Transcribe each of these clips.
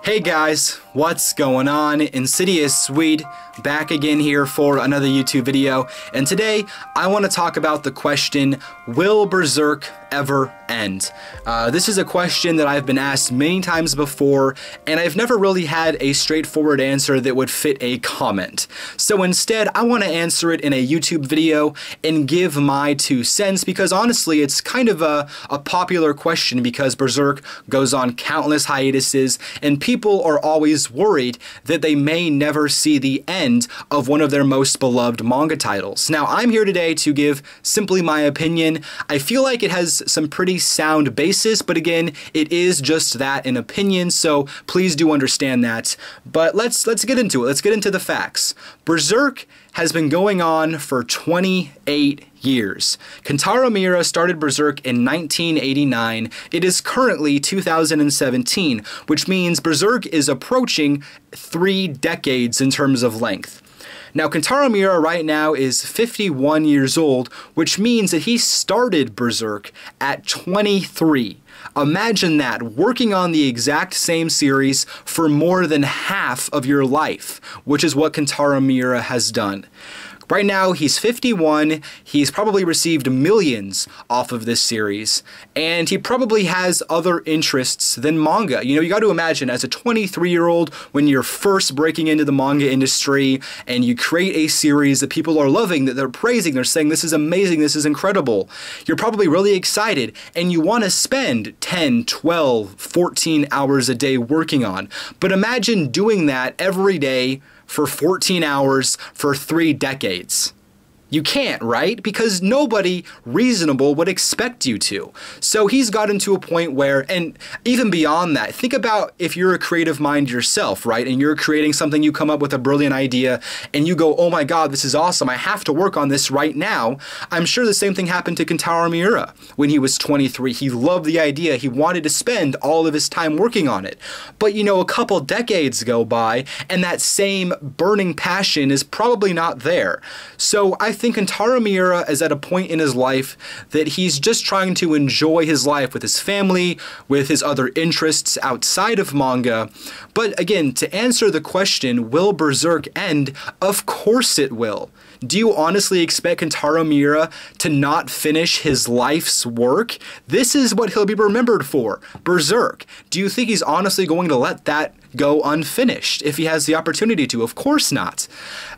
Hey guys, what's going on? InsidiousSwede back again here for another YouTube video, and today I want to talk about the question, will Berserk ever end? This is a question that I've been asked many times before, and I've never really had a straightforward answer that would fit a comment. So instead, I want to answer it in a YouTube video and give my 2 cents, because honestly, it's kind of a popular question because Berserk goes on countless hiatuses, and people are always worried that they may never see the end of one of their most beloved manga titles. Now, I'm here today to give simply my opinion. I feel like it has some pretty sound basis, but again, it is just that, an opinion, so please do understand that. But let's get into it. Let's get into the facts. Berserk has been going on for 28 years. Kentaro Miura started Berserk in 1989. It is currently 2017, which means Berserk is approaching 3 decades in terms of length. Now, Kentaro Miura right now is 51 years old, which means that he started Berserk at 23. Imagine that, working on the exact same series for more than half of your life, which is what Kentaro Miura has done. Right now, he's 51, he's probably received millions off of this series, and he probably has other interests than manga. You know, you got to imagine, as a 23-year-old, when you're first breaking into the manga industry, and you create a series that people are loving, that they're praising, they're saying, this is amazing, this is incredible, you're probably really excited, and you want to spend 10, 12, 14 hours a day working on. But imagine doing that every day for 14 hours for 3 decades. You can't, right? Because nobody reasonable would expect you to. So he's gotten to a point where, and even beyond that, think about if you're a creative mind yourself, right? And you're creating something, you come up with a brilliant idea, and you go, oh my God, this is awesome, I have to work on this right now. I'm sure the same thing happened to Kentaro Miura when he was 23. He loved the idea, he wanted to spend all of his time working on it. But you know, a couple decades go by, and that same burning passion is probably not there. So I think Kentaro Miura is at a point in his life that he's just trying to enjoy his life with his family, with his other interests outside of manga. But again, to answer the question, will Berserk end? Of course it will. Do you honestly expect Kentaro Miura to not finish his life's work? This is what he'll be remembered for, Berserk. Do you think he's honestly going to let that go unfinished if he has the opportunity to? Of course not.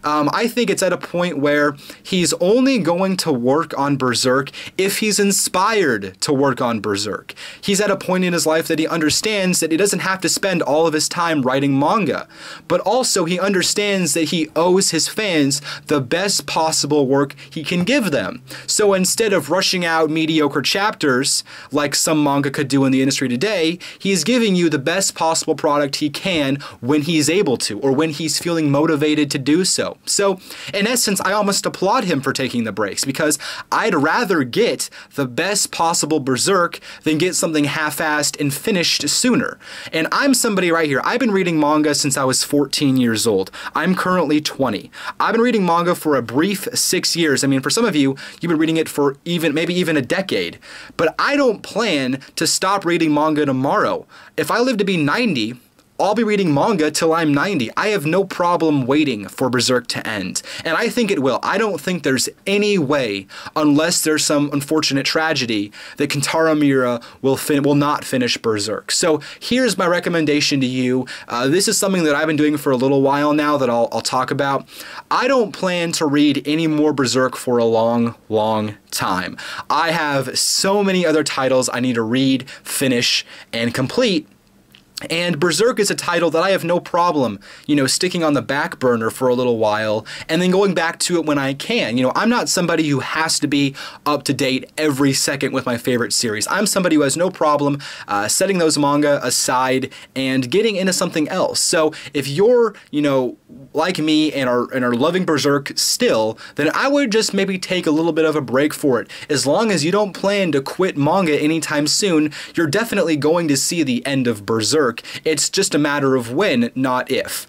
I think it's at a point where he's only going to work on Berserk if he's inspired to work on Berserk. He's at a point in his life that he understands that he doesn't have to spend all of his time writing manga, but also he understands that he owes his fans the best possible work he can give them. So instead of rushing out mediocre chapters like some manga could do in the industry today, he's giving you the best possible product he can when he's able to, or when he's feeling motivated to do so. So in essence, I almost applaud him for taking the breaks, because I'd rather get the best possible Berserk than get something half-assed and finished sooner. And I'm somebody right here, I've been reading manga since I was 14 years old. I'm currently 20. I've been reading manga for a brief 6 years. I mean, for some of you, you've been reading it for maybe even a decade. But I don't plan to stop reading manga tomorrow. If I live to be 90, I'll be reading manga till I'm 90. I have no problem waiting for Berserk to end. And I think it will. I don't think there's any way, unless there's some unfortunate tragedy, that Kentaro Miura will not finish Berserk. So here's my recommendation to you. This is something that I've been doing for a little while now that I'll talk about. I don't plan to read any more Berserk for a long, long time. I have so many other titles I need to read, finish, and complete. And Berserk is a title that I have no problem, you know, sticking on the back burner for a little while and then going back to it when I can. You know, I'm not somebody who has to be up to date every second with my favorite series. I'm somebody who has no problem setting those manga aside and getting into something else. So if you're, you know, like me and are loving Berserk still, then I would just maybe take a little bit of a break for it. As long as you don't plan to quit manga anytime soon, you're definitely going to see the end of Berserk. Berserk. It's just a matter of when, not if.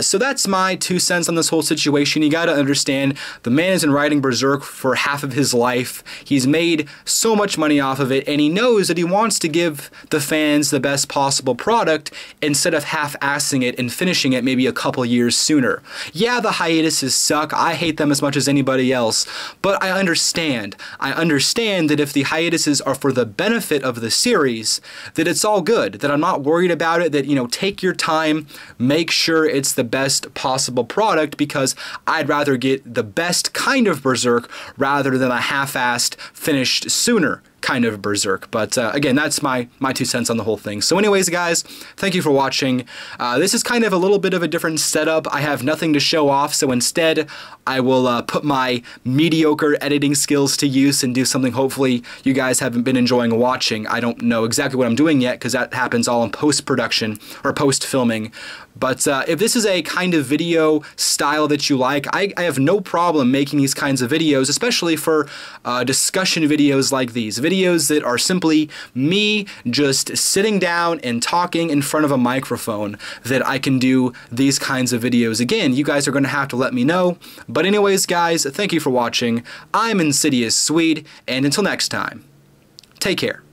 So that's my 2 cents on this whole situation. You gotta understand, the man has been writing Berserk for half of his life. He's made so much money off of it, and he knows that he wants to give the fans the best possible product instead of half-assing it and finishing it maybe a couple years sooner. Yeah, the hiatuses suck. I hate them as much as anybody else, but I understand. I understand that if the hiatuses are for the benefit of the series, that it's all good, that I'm not worried about it, that, you know, take your time, make sure it's the best possible product, because I'd rather get the best kind of Berserk rather than a half-assed, finished sooner kind of Berserk. But again, that's my 2 cents on the whole thing. So anyways, guys, thank you for watching. This is kind of a little bit of a different setup. I have nothing to show off, so instead I will put my mediocre editing skills to use and do something hopefully you guys haven't been enjoying watching. I don't know exactly what I'm doing yet, because that happens all in post-production or post-filming. But if this is a kind of video style that you like, I have no problem making these kinds of videos, especially for discussion videos like these. Videos that are simply me just sitting down and talking in front of a microphone, that I can do these kinds of videos. Again, you guys are going to have to let me know. But anyways, guys, thank you for watching. I'm InsidiousSwede, and until next time, take care.